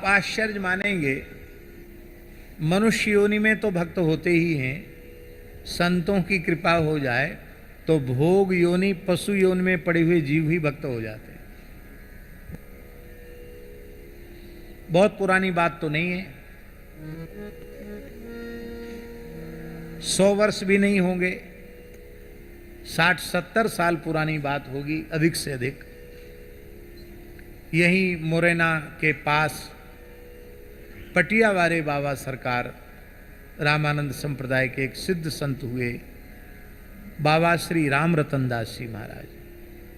आप आश्चर्य मानेंगे, मनुष्य योनि में तो भक्त होते ही हैं, संतों की कृपा हो जाए तो भोग योनि पशु योनि में पड़े हुए जीव ही भक्त हो जाते हैं। बहुत पुरानी बात तो नहीं है, 100 वर्ष भी नहीं होंगे, 60-70 साल पुरानी बात होगी, अधिक से अधिक। यही मुरैना के पास पटियावारे बाबा सरकार रामानंद संप्रदाय के एक सिद्ध संत हुए, बाबा श्री राम रतन दास जी महाराज।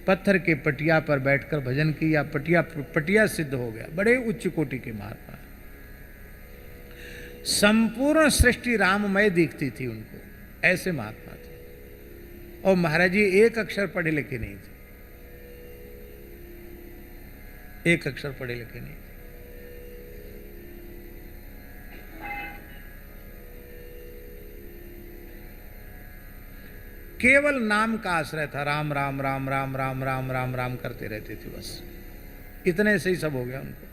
पत्थर के पटिया पर बैठकर भजन किया, पटिया सिद्ध हो गया। बड़े उच्च कोटि के महात्मा, संपूर्ण सृष्टि राममय दिखती थी उनको, ऐसे महात्मा थे। और महाराज जी एक अक्षर पढ़े लिखे नहीं थे, एक अक्षर पढ़े लिखे नहीं थे। केवल नाम का आश्रय था, राम राम राम राम राम राम राम राम करते रहते थे, बस इतने से ही सब हो गया उनको।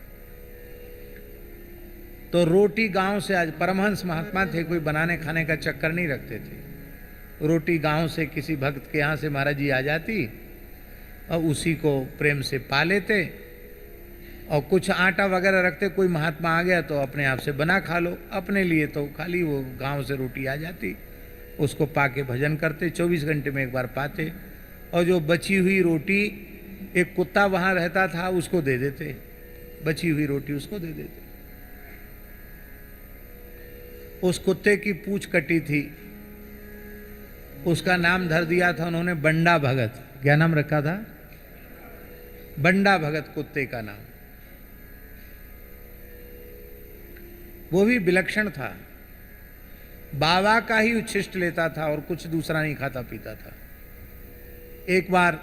तो रोटी गांव से, आज परमहंस महात्मा थे, कोई बनाने खाने का चक्कर नहीं रखते थे। रोटी गांव से किसी भक्त के यहां से महाराज जी आ जाती और उसी को प्रेम से पा लेते, और कुछ आटा वगैरह रखते, कोई महात्मा आ गया तो अपने आप से बना खा लो, अपने लिए तो खाली वो गांव से रोटी आ जाती, उसको पाके भजन करते, 24 घंटे में एक बार पाते। और जो बची हुई रोटी एक कुत्ता वहां रहता था उसको दे देते, बची हुई रोटी उसको दे देते। उस कुत्ते की पूंछ कटी थी, उसका नाम धर दिया था उन्होंने बंडा भगत। क्या नाम रखा था? बंडा भगत कुत्ते का नाम। वो भी विलक्षण था, बाबा का ही उच्छिष्ट लेता था और कुछ दूसरा नहीं खाता पीता था। एक बार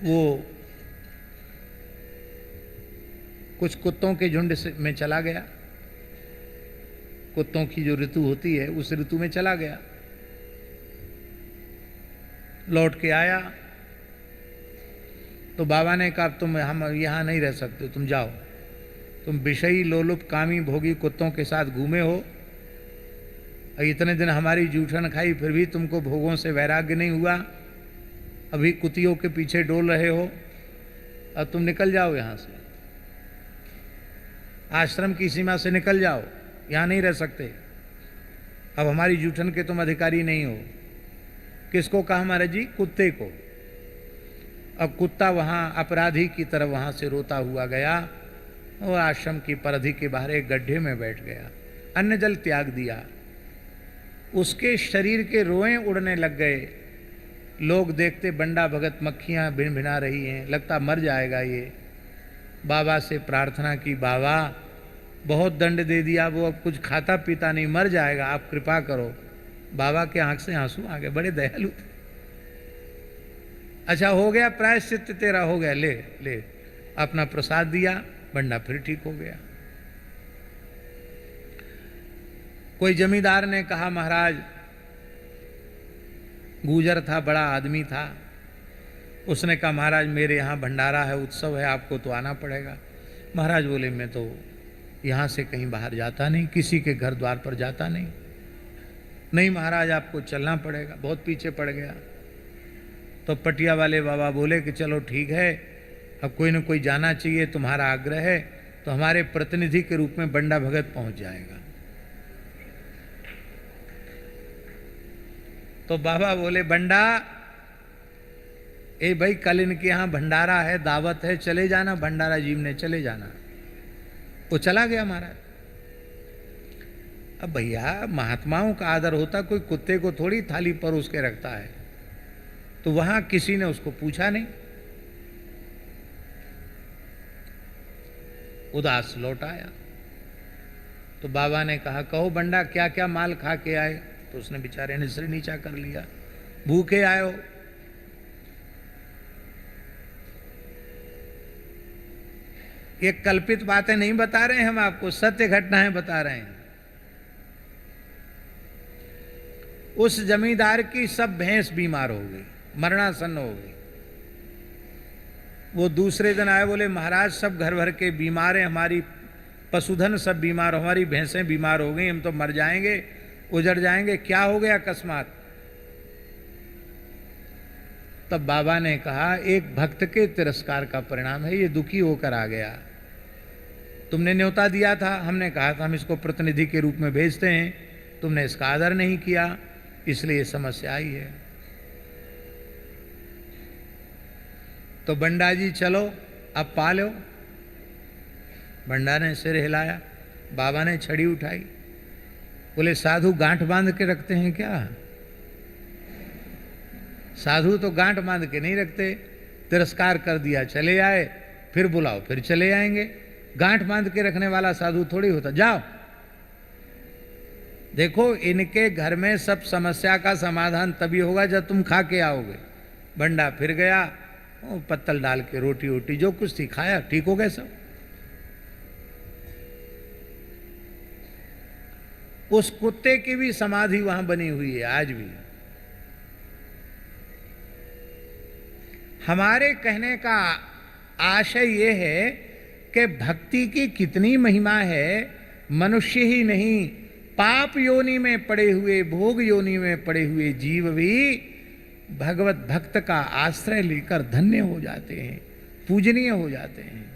वो कुछ कुत्तों के झुंड में चला गया, कुत्तों की जो ऋतु होती है उस ऋतु में चला गया, लौट के आया तो बाबा ने कहा तुम हम यहां नहीं रह सकते, तुम जाओ, तुम विषयी लोलुप कामी भोगी कुत्तों के साथ घूमे हो, और इतने दिन हमारी जूठन खाई, फिर भी तुमको भोगों से वैराग्य नहीं हुआ, अभी कुतियों के पीछे डोल रहे हो, अब तुम निकल जाओ यहां से, आश्रम की सीमा से निकल जाओ, यहां नहीं रह सकते, अब हमारी जूठन के तुम अधिकारी नहीं हो। किसको कहा महाराज जी? कुत्ते को। अब कुत्ता वहां अपराधी की तरह वहां से रोता हुआ गया और आश्रम की परिधि के बाहर एक गड्ढे में बैठ गया, अन्न जल त्याग दिया, उसके शरीर के रोएं उड़ने लग गए। लोग देखते बंडा भगत मक्खियां भिन भिना रही हैं, लगता मर जाएगा ये। बाबा से प्रार्थना की, बाबा बहुत दंड दे दिया, वो अब कुछ खाता पीता नहीं, मर जाएगा, आप कृपा करो। बाबा के आंख से आंसू आ गए, बड़े दयालु थे। अच्छा हो गया, प्रायश्चित तेरा हो गया, ले ले, अपना प्रसाद दिया, बंडा फिर ठीक हो गया। कोई जमींदार ने कहा, महाराज, गुजर था, बड़ा आदमी था, उसने कहा महाराज मेरे यहाँ भंडारा है, उत्सव है, आपको तो आना पड़ेगा। महाराज बोले मैं तो यहाँ से कहीं बाहर जाता नहीं, किसी के घर द्वार पर जाता नहीं। नहीं महाराज आपको चलना पड़ेगा, बहुत पीछे पड़ गया। तो पटिया वाले बाबा बोले कि चलो ठीक है, अब कोई न कोई जाना चाहिए, तुम्हारा आग्रह है तो हमारे प्रतिनिधि के रूप में बंडा भगत पहुंच जाएगा। तो बाबा बोले बंडा, ए भाई कल इनके यहाँ भंडारा है, दावत है, चले जाना, भंडारा जीवने चले जाना। वो चला गया महाराज। अब भैया महात्माओं का आदर होता, कोई कुत्ते को थोड़ी थाली परोस के रखता है। तो वहां किसी ने उसको पूछा नहीं, उदास लौट आया। तो बाबा ने कहा कहो बंडा क्या क्या माल खा के आए? तो उसने बेचारे ने सिर नीचा कर लिया, भूखे आए हो? ये कल्पित बातें नहीं बता रहे हैं हम आपको, सत्य घटनाएं बता रहे हैं। उस जमींदार की सब भैंस बीमार हो गई, मरणासन्न हो गई। वो दूसरे दिन आए, बोले महाराज सब घर भर के बीमार हैं, हमारी पशुधन सब बीमार, हमारी भैंसें बीमार हो गई, हम तो मर जाएंगे, उजड़ जाएंगे, क्या हो गया अकस्मात? तब बाबा ने कहा एक भक्त के तिरस्कार का परिणाम है, ये दुखी होकर आ गया। तुमने न्योता दिया था, हमने कहा था हम इसको प्रतिनिधि के रूप में भेजते हैं, तुमने इसका आदर नहीं किया, इसलिए समस्या आई है। तो बंडा जी चलो अब पा लो। बंडा ने सिर हिलाया, बाबा ने छड़ी उठाई, बोले साधु गांठ बांध के रखते हैं क्या? साधु तो गांठ बांध के नहीं रखते, तिरस्कार कर दिया चले आए, फिर बुलाओ फिर चले आएंगे। गांठ बांध के रखने वाला साधु थोड़ी होता। जाओ देखो, इनके घर में सब समस्या का समाधान तभी होगा जब तुम खा के आओगे। बंडा फिर गया, पत्तल डाल के रोटी वोटी जो कुछ थी खाया, ठीक हो गए सब। उस कुत्ते की भी समाधि वहां बनी हुई है आज भी। हमारे कहने का आशय यह है कि भक्ति की कितनी महिमा है। मनुष्य ही नहीं, पाप योनि में पड़े हुए, भोग योनि में पड़े हुए जीव भी भगवत भक्त का आश्रय लेकर धन्य हो जाते हैं, पूजनीय हो जाते हैं।